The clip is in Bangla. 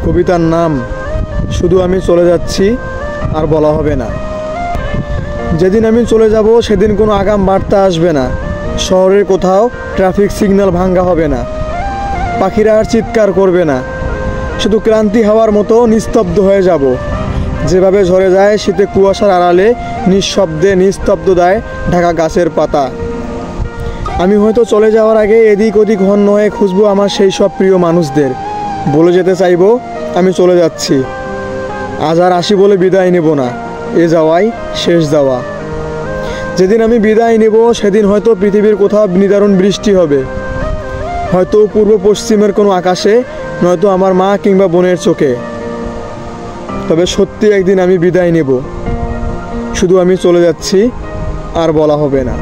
কবিতার নাম শুধু আমি চলে যাচ্ছি আর বলা হবে না। যেদিন আমি চলে যাব সেদিন কোনো আগাম বার্তা আসবে না, শহরের কোথাও ট্রাফিক সিগন্যাল ভাঙ্গা হবে না, পাখিরা আর চিৎকার করবে না, শুধু ক্লান্তি হওয়ার মতো নিস্তব্ধ হয়ে যাব, যেভাবে ঝরে যায় শীতে কুয়াশার আড়ালে নিঃশব্দে নিস্তব্ধতায় ঢাকা গাছের পাতা। আমি হয়তো চলে যাওয়ার আগে এদিক ওদিক হন্য হয়ে খুঁজবো আমার সেই সব প্রিয় মানুষদের, বলে যেতে চাইবো আমি চলে যাচ্ছি, আজ আর আসি বলে বিদায় নেব না, এ যাওয়াই শেষ যাওয়া। যেদিন আমি বিদায় নেব সেদিন হয়তো পৃথিবীর কোথাও নিদারুণ বৃষ্টি হবে, হয়তো পূর্ব পশ্চিমের কোনো আকাশে, নয়তো আমার মা কিংবা বোনের চোখে। তবে সত্যি একদিন আমি বিদায় নেব, শুধু আমি চলে যাচ্ছি আর বলা হবে না।